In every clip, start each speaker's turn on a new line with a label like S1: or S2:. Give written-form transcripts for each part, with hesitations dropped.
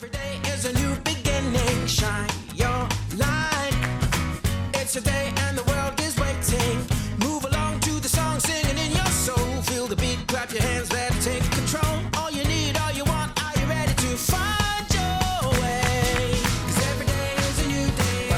S1: Every day is a new beginning. Shine your light. It's a day and the world is waiting. Move along to the song, singing in your soul. Feel the beat, clap your hands, let's take control. All you need, all you want, are you ready to find your way? 'Cause every day is a new day.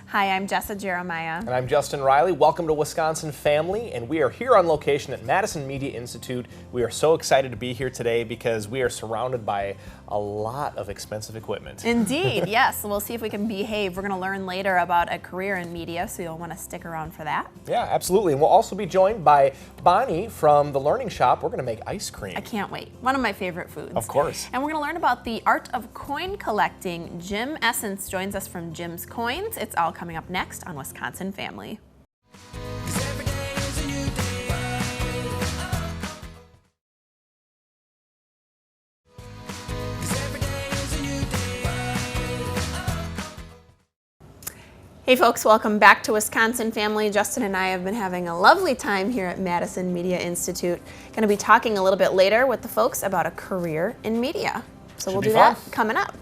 S2: Hi, I'm Jessa Jeremiah.
S3: And I'm Justin Riley. Welcome to Wisconsin Family, and we are here on location at Madison Media Institute. We are so excited to be here today because we are surrounded by a lot of expensive equipment.
S2: Indeed, yes. We'll see if we can behave. We're going to learn later about a career in media, so you'll want to stick around for that.
S3: Yeah, absolutely. And we'll also be joined by Bonnie from the Learning Shop. We're going to make ice cream.
S2: I can't wait. One of my favorite foods.
S3: Of course.
S2: And we're going to learn about the art of coin collecting. Jim Essence joins us from Jim's Coins. It's all coming up next on Wisconsin Family.
S1: 'Cause every day is a new day. 'Cause every day is a new day.
S2: Hey folks, welcome back to Wisconsin Family. Justin and I have been having a lovely time here at Madison Media Institute. Going to be talking a little bit later with the folks about a career in media. So we'll
S3: be
S2: do
S3: fun.
S2: that coming up.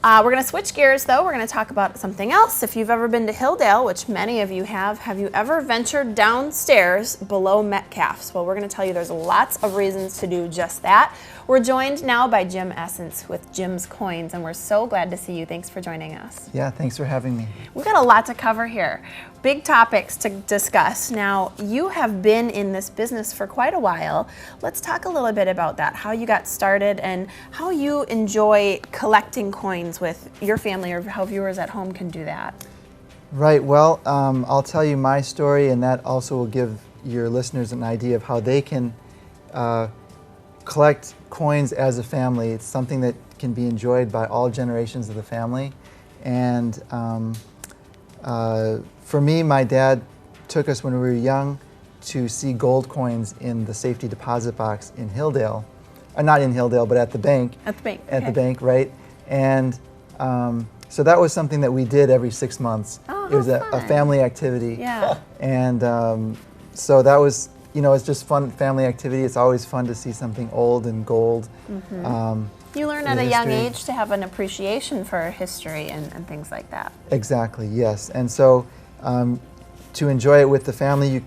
S2: We're going to switch gears though. We're going to talk about something else. If you've ever been to Hilldale, which many of you have you ever ventured downstairs below Metcalf's? Well, we're going to tell you there's lots of reasons to do just that. We're joined now by Jim Essence with Jim's Coins, and we're so glad to see you. Thanks for joining us.
S4: Yeah, thanks for having me.
S2: We've got a lot to cover here. Big topics to discuss. Now, you have been in this business for quite a while. Let's talk a little bit about that, how you got started and how you enjoy collecting coins with your family, or how viewers at home can do that.
S4: Right, well, I'll tell you my story, and that also will give your listeners an idea of how they can collect coins as a family. It's something that can be enjoyed by all generations of the family. And for me, my dad took us when we were young to see gold coins in the safety deposit box in Hilldale. Not in Hilldale, but at the bank.
S2: At the bank.
S4: At the bank, right? And so that was something that we did every 6 months.
S2: Oh,
S4: it was
S2: how
S4: a
S2: fun.
S4: family activity.
S2: Yeah.
S4: And so that was, you know, it's just fun family activity. It's always fun to see something old and gold.
S2: You learn
S4: the
S2: at a young
S4: history.
S2: age to have an appreciation for history and things like that.
S4: Exactly, yes. And so to enjoy it with the family, you,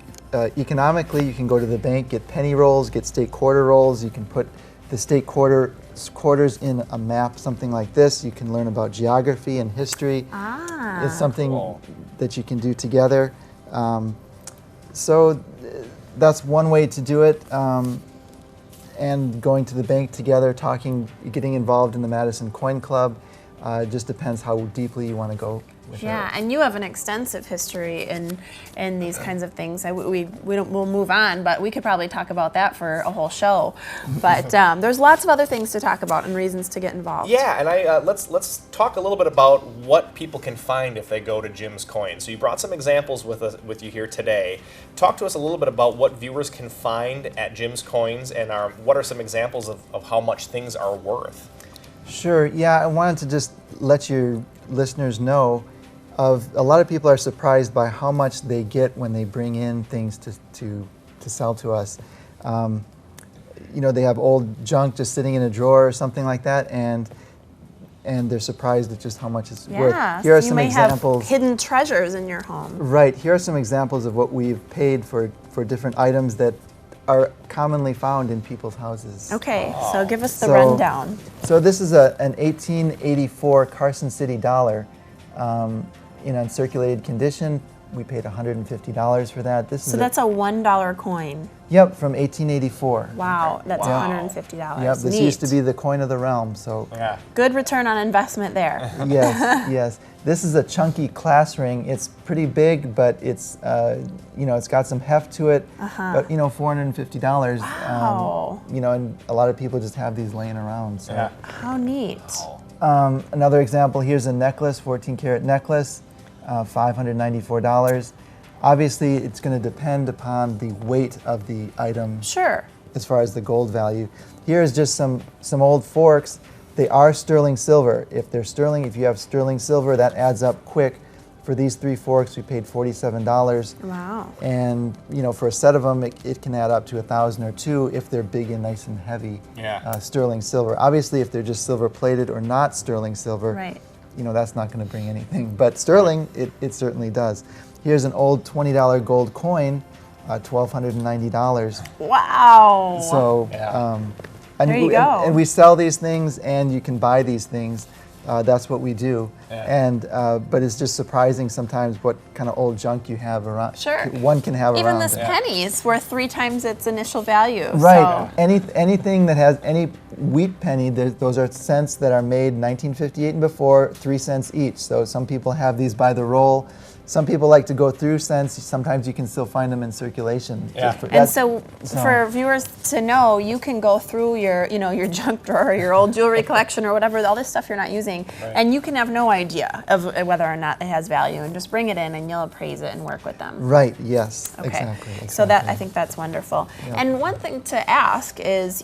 S4: economically, you can go to the bank, get penny rolls, get state quarter rolls. You can put the state quarters in a map, something like this. You can learn about geography and history.
S2: Ah.
S4: It's something
S3: Cool.
S4: that you can do together. So that's one way to do it. And going to the bank together, talking, getting involved in the Madison Coin Club. It just depends how deeply you want to go with
S2: Yeah,
S4: it.
S2: and you have an extensive history in these kinds of things. We'll move on, but we could probably talk about that for a whole show. But there's lots of other things to talk about and reasons to get involved.
S3: Yeah, and let's talk a little bit about what people can find if they go to Jim's Coins. So you brought some examples with you here today. Talk to us a little bit about what viewers can find at Jim's Coins, and what are some examples of how much things are worth.
S4: Sure, yeah, I wanted to just let your listeners know of a lot of people are surprised by how much they get when they bring in things to sell to us. You know, they have old junk just sitting in a drawer or something like that, and they're surprised at just how much it's worth.
S2: Yeah,
S4: Here are
S2: so you
S4: some
S2: may
S4: examples.
S2: have hidden treasures in your home.
S4: Right, here are some examples of what we've paid for different items that are commonly found in people's houses.
S2: Okay, so give us the
S4: So-
S2: rundown.
S4: So this is an 1884 Carson City dollar in uncirculated condition. We paid $150 for that. This
S2: So
S4: is
S2: that's a $1 coin.
S4: Yep, from 1884.
S2: Wow, that's
S3: Wow.
S2: $150.
S4: Yep, this
S2: Neat.
S4: used to be the coin of the realm. So
S3: Yeah.
S2: Good return on investment there.
S4: yes, yes. This is a chunky class ring. It's pretty big, but it's you know, it's got some heft to it. But you know, $450.
S2: Wow.
S4: You know, and a lot of people just have these laying around. So.
S3: Yeah.
S2: How neat.
S4: Another example, here's a necklace, 14 karat necklace, $594. Obviously, it's going to depend upon the weight of the item
S2: Sure.
S4: as far as the gold value. Here is just some old forks. They are sterling silver. If they're sterling, if you have sterling silver, that adds up quick. For these 3 forks, we paid $47.
S2: Wow.
S4: And for a set of them, it can add up to 1,000 or 2 if they're big and nice and heavy.
S3: Yeah.
S4: Sterling silver. Obviously, if they're just silver plated or not sterling silver,
S2: Right.
S4: That's not going to bring anything. But sterling, it certainly does. Here's an old $20 gold coin, $1,290.
S2: Wow.
S4: So,
S3: Yeah.
S2: There you go.
S4: and we sell these things, and you can buy these things. That's what we do.
S3: Yeah.
S4: And but it's just surprising sometimes what kind of old junk you have around.
S2: Sure.
S4: One can have
S2: Even
S4: around.
S2: this penny is worth 3 times its initial value.
S4: Right.
S2: So.
S4: Anything that has any wheat penny, those are cents that are made 1958 and before, 3 cents each. So some people have these by the roll. Some people like to go through cents. Sometimes you can still find them in circulation.
S3: Yeah.
S2: And so for viewers to know, you can go through your, your junk drawer, your old jewelry collection or whatever, all this stuff you're not using, and you can have no idea of whether or not it has value, and just bring it in and you'll appraise it and work with them.
S4: Right, yes,
S2: Okay.
S4: exactly.
S2: So that, I think that's wonderful. And one thing to ask is,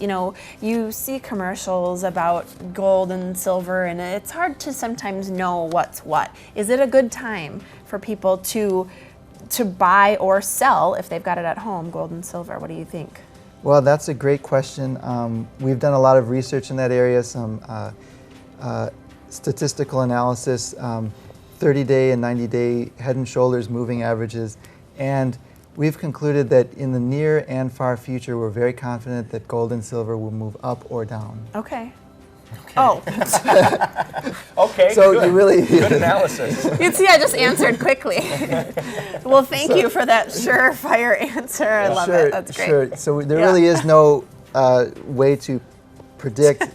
S2: you see commercials about gold and silver, and it's hard to sometimes know what's what. Is it a good time for people to buy or sell, if they've got it at home, gold and silver? What do you think?
S4: Well, that's a great question. We've done a lot of research in that area, some statistical analysis, 30-day and 90-day head and shoulders moving averages, and we've concluded that in the near and far future, we're very confident that gold and silver will move up or down.
S2: Okay. Oh,
S3: Okay.
S4: So
S3: good.
S4: you really
S3: Good analysis.
S2: you see, I just answered quickly. Well, thank you for that surefire answer. I love it. That's great.
S4: Sure. So there really is no way to predict.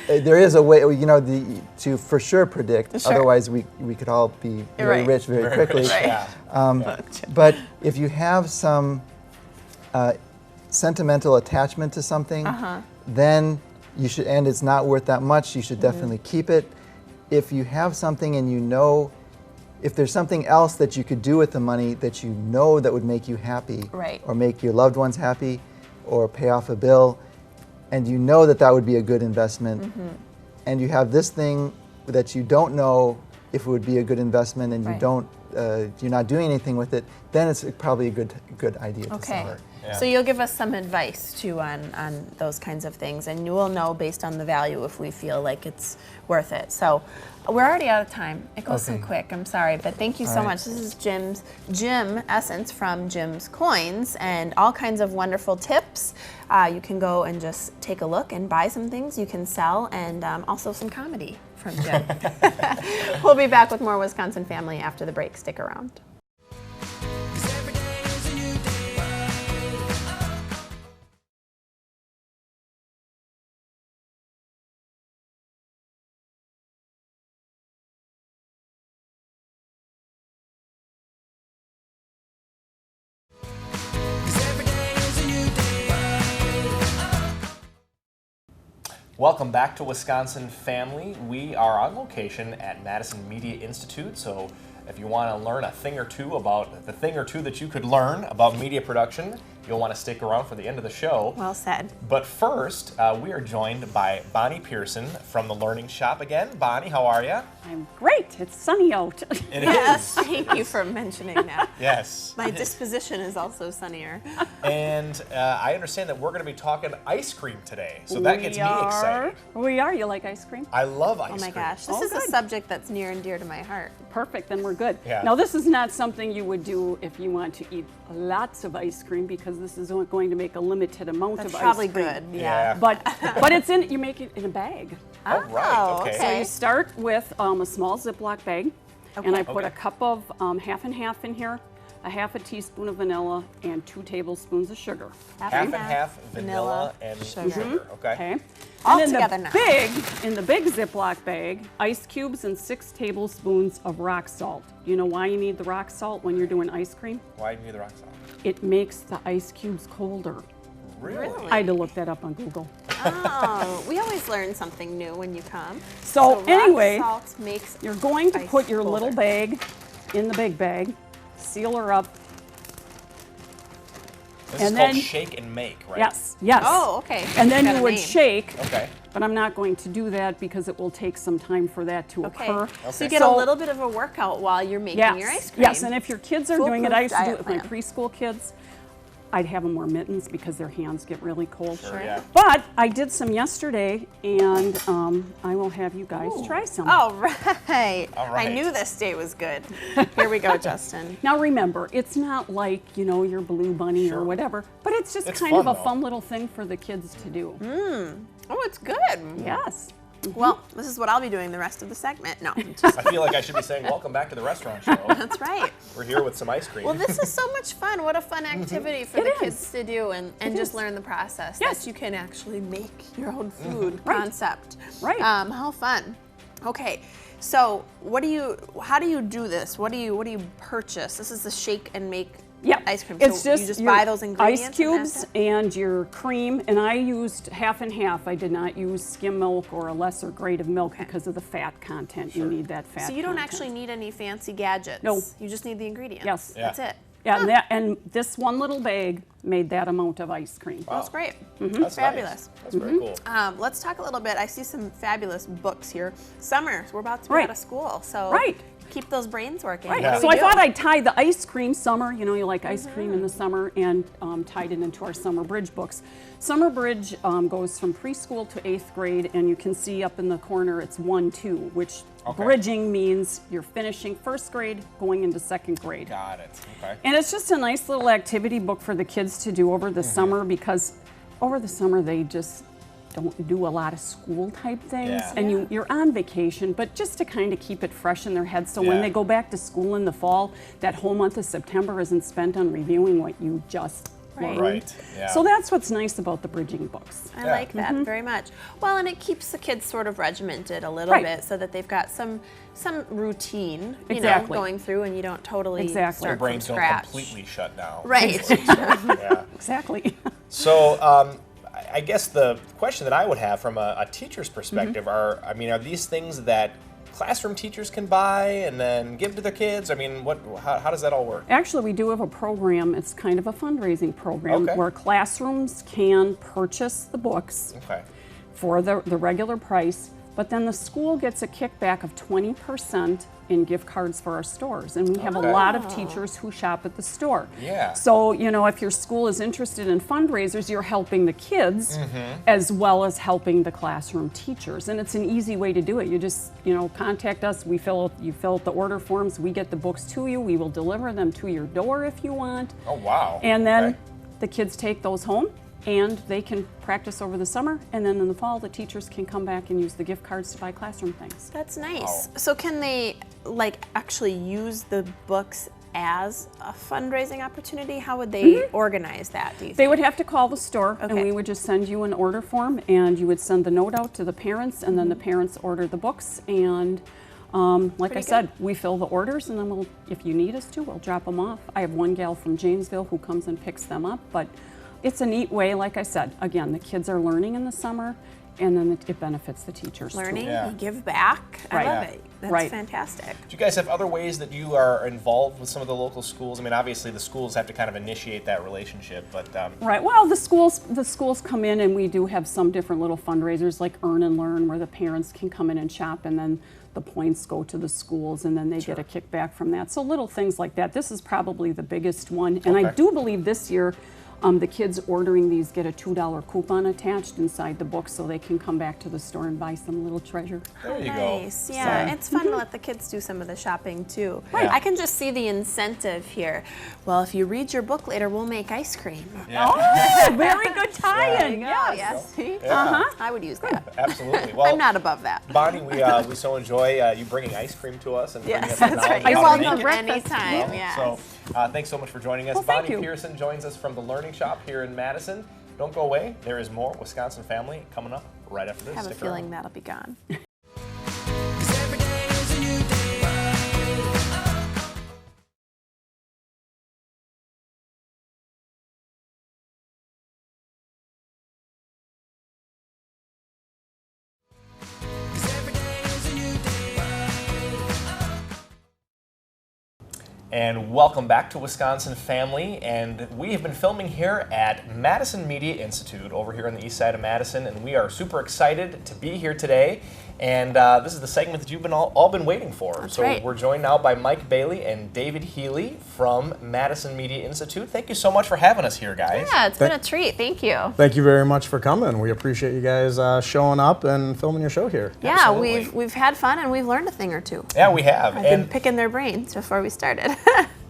S4: There is a way, to for sure predict.
S2: Sure.
S4: Otherwise, we could all be very
S2: Right.
S4: rich very quickly.
S3: Yeah.
S4: But if you have some sentimental attachment to something, then you should, and it's not worth that much, you should definitely keep it. If you have something and if there's something else that you could do with the money that that would make you happy,
S2: Right.
S4: or make your loved ones happy, or pay off a bill, and that would be a good investment, and you have this thing that you don't know if it would be a good investment, and
S2: Right.
S4: you're not doing anything with it, then it's probably a good idea to
S2: Okay.
S4: sell it.
S3: Yeah.
S2: So you'll give us some advice too on those kinds of things, and you will know based on the value if we feel like it's worth it. So we're already out of time. It goes so
S4: Okay.
S2: quick. I'm sorry, but thank you so
S4: right.
S2: much. This is Jim Essence from Jim's Coins, and all kinds of wonderful tips. You can go and just take a look and buy some things you can sell, and also some comedy from Jim. We'll be back with more Wisconsin Family after the break. Stick around.
S1: 'Cause every day is a new day.
S3: Welcome back to Wisconsin Family. We are on location at Madison Media Institute, so if you want to learn a thing or two about the thing or two that you could learn about media production, you'll want to stick around for the end of the show.
S2: Well said.
S3: But first, we are joined by Bonnie Pearson from the Learning Shop again. Bonnie, how are you?
S5: I'm great. It's sunny out.
S3: It
S2: Yes, thank you for mentioning that.
S3: Yes.
S2: My disposition is also sunnier.
S3: And I understand that we're going to be talking ice cream today, so that gets me excited.
S5: We are. You like ice cream?
S3: I love ice
S2: Oh
S3: cream.
S2: my gosh, this
S5: Oh,
S2: is a
S5: good.
S2: subject that's near and dear to my heart.
S5: Perfect. Then we're good.
S3: Yeah.
S5: Now, this is not something you would do if you want to eat lots of ice cream, because this is only going to make a limited amount
S2: That's
S5: of
S2: probably
S5: ice cream.
S2: good.
S3: Yeah.
S5: But it's in. You make it in a bag.
S3: Oh, right. Okay.
S5: So you start with a small Ziploc bag, and I put
S3: Okay.
S5: a cup of half and half in here, a half a teaspoon of vanilla, and 2 tablespoons of sugar.
S3: Half and half vanilla and sugar. Okay.
S5: Okay.
S2: All
S5: and in
S2: together
S5: the
S2: now.
S5: in the big Ziploc bag, ice cubes and 6 tablespoons of rock salt. You know why you need the rock salt when you're doing ice cream?
S3: Why do you need the rock salt?
S5: It makes the ice cubes colder.
S3: Really?
S5: I had to look that up on Google.
S2: Oh, we always learn something new when you come.
S5: So
S2: rock
S5: anyway,
S2: salt makes
S5: you're going to
S2: ice
S5: put your
S2: colder.
S5: little bag in the big bag, seal her up,
S3: This is called shake and make, right?
S5: Yes, yes.
S2: Oh, okay.
S5: And then
S2: Got
S5: you
S2: a
S5: would
S2: name.
S5: shake,
S3: Okay.
S5: but I'm not going to do that because it will take some time for that to
S2: Okay.
S5: occur.
S2: So you get a little bit of a workout while you're making your ice cream.
S5: Yes, and if your kids are doing it, I used to do it with my
S2: Foolproof diet
S5: preschool kids. I'd have them wear mittens because their hands get really cold.
S3: Sure, yeah.
S5: But I did some yesterday, and I will have you guys try some.
S2: All right.
S3: All right.
S2: I knew this day was good. Here we go, Justin.
S5: Now remember, it's not like, you know, your Blue Bunny or whatever, but it's just
S3: It's
S5: kind
S3: fun,
S5: of a
S3: though.
S5: fun little thing for the kids to do.
S2: Oh, it's good.
S5: Yes.
S2: Well, this is what I'll be doing the rest of the segment. No, I'm just,
S3: I feel like I should be saying, welcome back to the restaurant show.
S2: that's right.
S3: We're here with some ice cream.
S2: Well, this is so much fun. What a fun activity for
S5: It
S2: the
S5: is.
S2: kids to do and just
S5: is.
S2: learn the process
S5: Yes.
S2: that you can actually make your own food
S5: Right.
S2: concept.
S5: Right.
S2: How fun. Okay. So, how do you do this? What do you purchase? This is the shake and make
S5: Yeah,
S2: ice cream.
S5: It's
S2: So
S5: just
S2: you just
S5: your
S2: buy those ingredients.
S5: ice
S2: and
S5: cubes
S2: that's it?
S5: and your cream, and I used half and half. I did not use skim milk or a lesser grade of milk because of the fat content. You need that fat.
S2: So you don't
S5: content.
S2: actually need any fancy gadgets.
S5: No.
S2: You just need the ingredients.
S5: Yes.
S3: Yeah.
S2: That's it.
S5: Yeah, and this one little bag made that amount of ice cream.
S2: That's great.
S3: That's
S2: Fabulous.
S3: nice. That's very cool.
S2: Let's talk a little bit. I see some fabulous books here. Summer, we're about to be
S5: Right.
S2: out of school, so
S5: Right.
S2: keep those brains working.
S5: Right.
S2: What do
S5: So
S2: we
S5: I
S2: do?
S5: thought I'd tie the ice cream summer. You know, you like ice cream in the summer, and tied it into our Summer Bridge books. Summer Bridge goes from preschool to 8th grade, and you can see up in the corner it's 1-2, which bridging means you're finishing 1st grade, going into 2nd grade.
S3: Got it. Okay.
S5: And it's just a nice little activity book for the kids to do over the summer, because over the summer they just don't do a lot of school type things,
S3: Yeah.
S5: and you're on vacation, but just to kind of keep it fresh in their heads, so when
S3: Yeah.
S5: they go back to school in the fall, that whole month of September isn't spent on reviewing what you just learned.
S3: Right. Yeah.
S5: So that's what's nice about the bridging books.
S2: I
S3: Yeah.
S2: like that very much. Well, and it keeps the kids sort of regimented a little
S5: Right.
S2: bit so that they've got some routine, you
S5: Exactly.
S2: know, going through, and you don't totally
S5: Exactly.
S2: start
S3: Your brains
S2: from
S3: don't
S2: scratch.
S3: completely shut down.
S2: Right.
S3: Yeah.
S5: Exactly.
S3: So, I guess the question that I would have from a teacher's perspective are these things that classroom teachers can buy and then give to their kids? I mean, how does that all work?
S5: Actually, we do have a program. It's kind of a fundraising program
S3: Okay.
S5: where classrooms can purchase the books
S3: Okay.
S5: for the regular price, but then the school gets a kickback of 20% in gift cards for our stores. And we have
S3: Okay.
S5: a lot of teachers who shop at the store.
S3: Yeah.
S5: So, you know, if your school is interested in fundraisers, you're helping the kids as well as helping the classroom teachers. And it's an easy way to do it. You just, contact us. You fill out the order forms. We get the books to you. We will deliver them to your door if you want.
S3: Oh, wow.
S5: And then
S3: Okay.
S5: the kids take those home, and they can practice over the summer, and then in the fall the teachers can come back and use the gift cards to buy classroom things.
S2: That's nice.
S3: Wow.
S2: So can they actually use the books as a fundraising opportunity? How would they organize that, do you think?
S5: They would have to call the store, and
S2: Okay.
S5: we would just send you an order form, and you would send the note out to the parents, and then the parents order the books, and like I
S2: Pretty
S5: said, we fill the orders, and then if you need us to, we'll drop them off. I have one gal from Janesville who comes and picks them up, but it's a neat way. Like I said, again, the kids are learning in the summer, and then it benefits the teachers
S2: Learning,
S5: too.
S3: Yeah.
S2: you give back.
S5: Right.
S2: I love
S5: Yeah.
S2: it. That's
S5: Right.
S2: fantastic.
S3: Do you guys have other ways that you are involved with some of the local schools? I mean, obviously the schools have to kind of initiate that relationship, but
S5: Right. Well, the schools come in, and we do have some different little fundraisers like Earn and Learn, where the parents can come in and shop, and then the points go to the schools, and then they get a kickback from that. So little things like that. This is probably the biggest one, and I
S3: Okay.
S5: do believe this year the kids ordering these get a $2 coupon attached inside the book, so they can come back to the store and buy some little treasure.
S3: there you go.
S2: Nice. Yeah, it's fun to let the kids do some of the shopping too.
S3: Right.
S2: I can just see the incentive here. Well, if you read your book later, we'll make ice cream.
S3: Yeah.
S5: Oh, very good
S2: There
S5: tie-in.
S2: you go.
S5: Yes.
S2: Yes. See?
S3: Yeah.
S2: I would use that.
S3: Absolutely. Well,
S2: I'm not above that.
S3: Bonnie, we so enjoy you bringing ice cream to us and bringing
S2: Yes,
S3: us
S2: that's
S3: knowledge
S2: right.
S3: about
S2: You're
S3: how to
S2: welcome
S3: make it.
S2: anytime. Yeah.
S3: So thanks so much for joining us.
S5: Well, thank
S3: Bonnie
S5: you.
S3: Pearson joins us from the Learning Shop here in Madison. Don't go away. There is more Wisconsin Family coming up right after this.
S2: I have a
S3: Stick
S2: feeling
S3: around.
S2: that'll be gone.
S1: 'Cause every day is a new day.
S3: And welcome back to Wisconsin Family. And we have been filming here at Madison Media Institute over here on the east side of Madison. And we are super excited to be here today. And this is the segment that you've been all been waiting for.
S2: That's
S3: so
S2: right.
S3: We're joined now by Mike Bailey and David Healy from Madison Media Institute. Thank you so much for having us here, guys.
S2: Yeah, it's been a treat. Thank you.
S6: Thank you very much for coming. We appreciate you guys showing up and filming your show here.
S2: Yeah,
S3: Absolutely.
S2: we've had fun and we've learned a thing or two.
S3: Yeah, we have.
S2: I've been picking their brains before we started.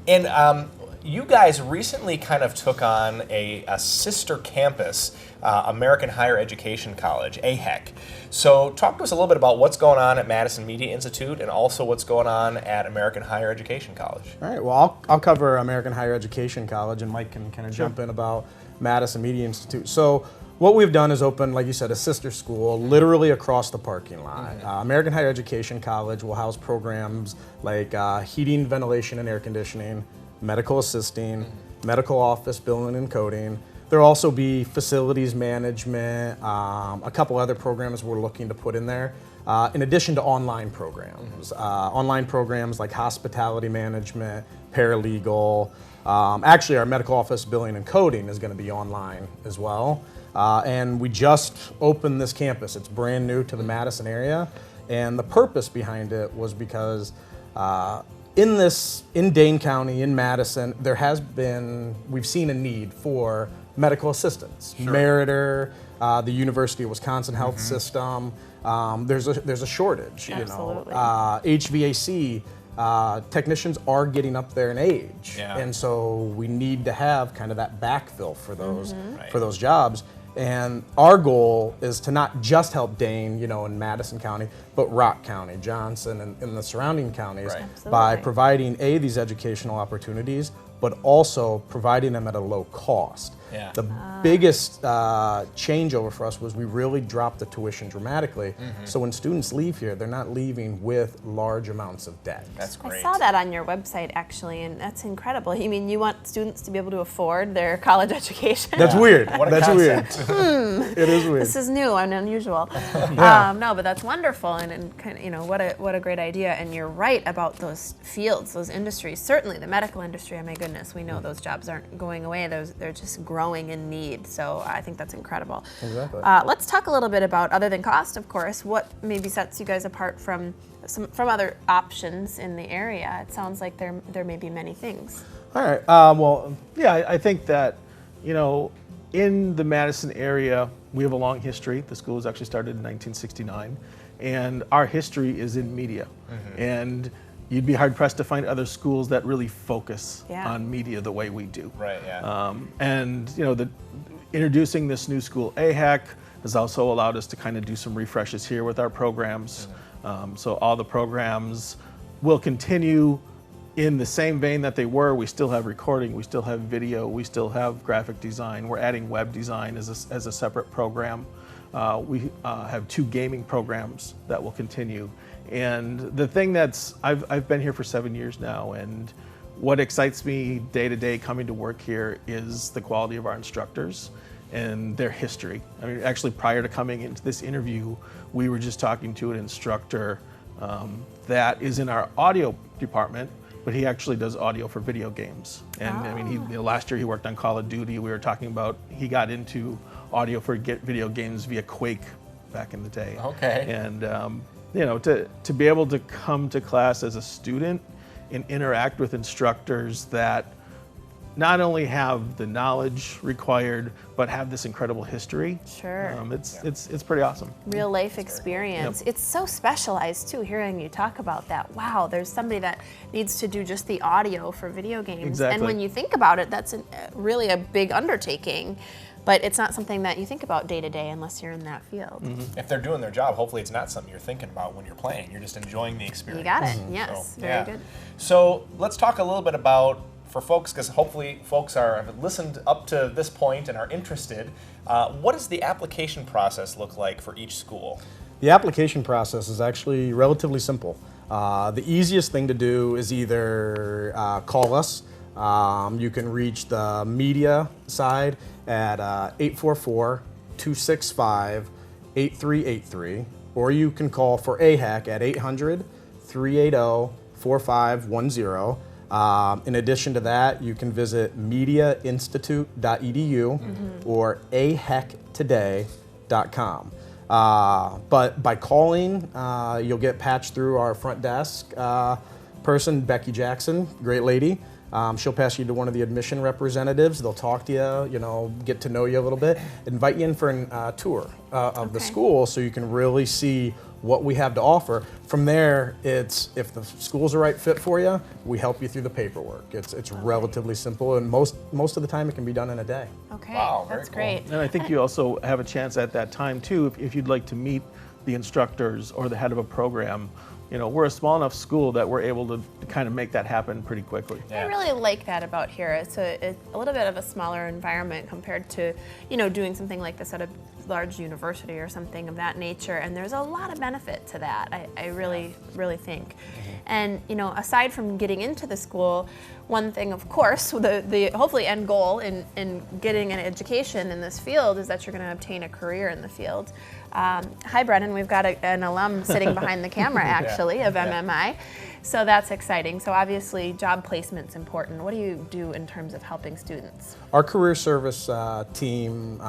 S3: And you guys recently kind of took on a sister campus, American Higher Education College, AHEC. So talk to us a little bit about what's going on at Madison Media Institute and also what's going on at American Higher Education College.
S6: All right, well, I'll cover American Higher Education College, and Mike can kind of jump in about Madison Media Institute. So what we've done is open, like you said, a sister school literally across the parking lot. American Higher Education College will house programs like heating, ventilation, and air conditioning, medical assisting, medical office billing and coding. There'll also be facilities management, a couple other programs we're looking to put in there, in addition to online programs. Online programs like hospitality management, paralegal. Actually, our medical office billing and coding is going to be online as well. And we just opened this campus. It's brand new to the Madison area. And the purpose behind it was because in Dane County, in Madison, we've seen a need for medical assistants. Sure. Meritor, the University of Wisconsin Health System, there's a shortage.
S2: Absolutely.
S6: HVAC technicians are getting up there in age, and so we need to have kind of that backfill for those jobs. And our goal is to not just help Dane, in Madison County, but Rock County, Johnson, and the surrounding counties by providing these educational opportunities, but also providing them at a low cost.
S3: Yeah.
S6: The biggest changeover for us was we really dropped the tuition dramatically. So when students leave here, they're not leaving with large amounts of debt.
S3: That's great.
S2: I saw that on your website, actually, and that's incredible. You mean you want students to be able to afford their college education?
S6: That's weird.
S3: What a
S6: That's
S3: concept.
S6: weird. It is weird.
S2: This is new and unusual. No, but that's wonderful, and kind of, what a great idea. And you're right about those fields, those industries. Certainly, the medical industry. Oh my goodness, we know those jobs aren't going away. They're just growing in need. So I think that's incredible.
S6: Exactly.
S2: Let's talk a little bit about, other than cost, of course, what maybe sets you guys apart from other options in the area. It sounds like there may be many things.
S6: All right.
S7: Well, yeah, I think that, in the Madison area, we have a long history. The school was actually started in 1969, and our history is in media. And you'd be hard pressed to find other schools that really focus on media the way we do.
S3: Right, yeah.
S7: And introducing this new school, AHEC, has also allowed us to kind of do some refreshes here with our programs. So all the programs will continue in the same vein that they were. We still have recording, we still have video, we still have graphic design. We're adding web design as a separate program. We have 2 gaming programs that will continue. And the thing I've been here for 7 years now, and what excites me day to day coming to work here is the quality of our instructors and their history. I mean, actually, prior to coming into this interview, we were just talking to an instructor that is in our audio department, but he actually does audio for video games. And I mean, last year he worked on Call of Duty. We were talking about he got into audio for video games via Quake back in the day.
S3: Okay.
S7: And to be able to come to class as a student and interact with instructors that not only have the knowledge required, but have this incredible history.
S2: Sure.
S7: It's pretty awesome.
S2: Real life experience. It's so specialized too, hearing you talk about that. Wow, there's somebody that needs to do just the audio for video games.
S7: Exactly.
S2: And when you think about it, that's really a big undertaking. But it's not something that you think about day to day unless you're in that field.
S3: If they're doing their job, hopefully it's not something you're thinking about when you're playing. You're just enjoying the experience.
S2: You got it. Yes.
S3: So,
S2: Very good.
S3: So let's talk a little bit about, for folks, because hopefully folks have listened up to this point and are interested, what does the application process look like for each school?
S6: The application process is actually relatively simple. The easiest thing to do is either call us. You can reach the media side at 844-265-8383, or you can call for AHEC at 800-380-4510. In addition to that, you can visit mediainstitute.edu or ahectoday.com. But by calling, you'll get patched through our front desk person, Becky Jackson, great lady. She'll pass you to one of the admission representatives. They'll talk to you, get to know you a little bit, invite you in for a tour of the school so you can really see what we have to offer. From there, it's if the school's the right fit for you, we help you through the paperwork. It's relatively simple, and most of the time it can be done in a day.
S2: Okay,
S3: Wow, very
S2: that's
S3: cool.
S2: great.
S7: And I think you also have a chance at that time too, if you'd like to meet the instructors or the head of a program. We're a small enough school that we're able to kind of make that happen pretty quickly.
S2: I really like that about here. It's a little bit of a smaller environment compared to, doing something like this at a large university or something of that nature. And there's a lot of benefit to that, I really, really think. And, aside from getting into the school, one thing, of course, the hopefully end goal in getting an education in this field is that you're going to obtain a career in the field. Hi, Brennan. We've got an alum sitting behind the camera, actually, of MMI. So that's exciting. So obviously, job placement's important. What do you do in terms of helping students?
S6: Our career service team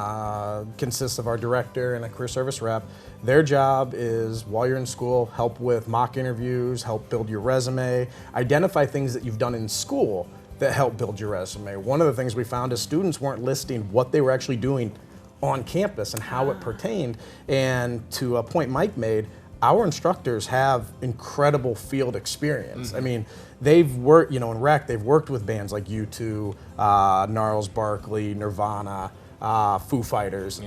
S6: consists of our director and a career service rep. Their job is, while you're in school, help with mock interviews, help build your resume, identify things that you've done in school that help build your resume. One of the things we found is students weren't listing what they were actually doing on campus and how it pertained. And to a point Mike made, our instructors have incredible field experience. I mean, they've worked, in rec, they've worked with bands like U2, Gnarls Barkley, Nirvana, Foo Fighters,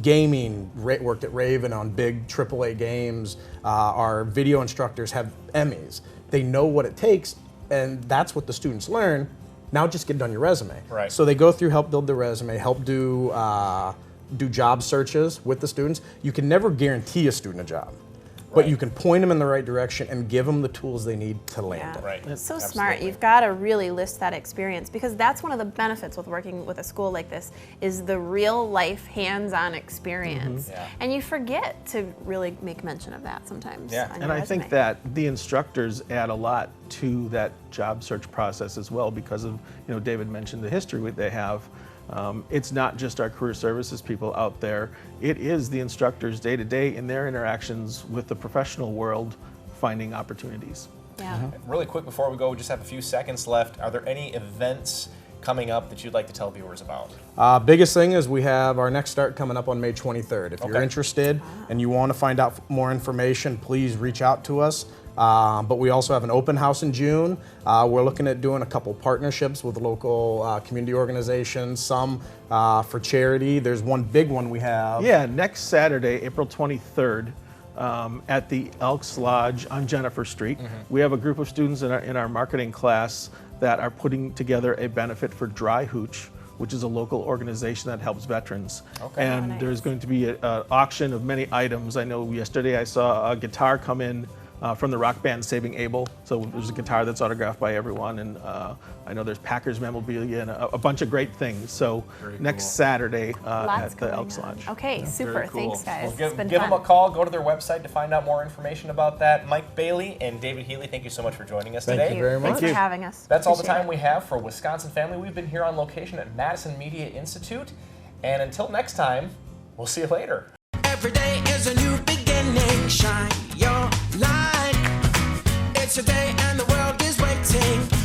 S6: gaming, worked at Raven on big AAA games. Our video instructors have Emmys. They know what it takes, and that's what the students learn. Now just get it on your resume.
S3: Right.
S6: So they go through, help build the resume, help do job searches with the students. You can never guarantee a student a job, but you can point them in the right direction and give them the tools they need to land it.
S3: Right.
S2: So
S3: Absolutely.
S2: smart. You've got to really list that experience, because that's one of the benefits with working with a school like this is the real life hands-on experience.
S3: Yeah.
S2: And you forget to really make mention of that sometimes.
S3: Yeah.
S2: on your
S7: And I
S2: resume.
S7: think that the instructors add a lot to that job search process as well, because of, David mentioned the history they have. It's not just our career services people out there. It is the instructors day to day in their interactions with the professional world finding opportunities.
S2: Yeah.
S3: Really quick before we go, we just have a few seconds left. Are there any events coming up that you'd like to tell viewers about?
S6: Biggest thing is we have our next start coming up on May 23rd. If you're
S3: Okay.
S6: interested and you want to find out more information, please reach out to us. But we also have an open house in June. We're looking at doing a couple partnerships with local community organizations, some for charity. There's one big one we have.
S7: Yeah, next Saturday, April 23rd, at the Elks Lodge on Jennifer Street. We have a group of students in our marketing class that are putting together a benefit for Dry Hooch, which is a local organization that helps veterans.
S3: Okay.
S7: And
S2: nice.
S7: there's going to be an auction of many items. I know yesterday I saw a guitar come in from the rock band Saving Abel. So there's a guitar that's autographed by everyone, and I know there's Packers memorabilia and a bunch of great things. So next Saturday
S2: Lots
S7: at the
S2: going
S7: Elks
S2: on.
S7: Lodge.
S2: Okay, super.
S3: Cool.
S2: Thanks, guys.
S3: Well,
S2: It's been
S3: give
S2: fun.
S3: them a call. Go to their website to find out more information about that. Mike Bailey and David Healy, thank you so much for joining us today.
S6: you very much.
S2: Thanks for
S7: you.
S2: having us.
S3: That's all the
S2: Appreciate
S3: time
S2: it.
S3: we have for Wisconsin Family. We've been here on location at Madison Media Institute. And until next time, we'll see you later.
S1: Every day is a new beginning. Shine your light. It's a day and the world is waiting.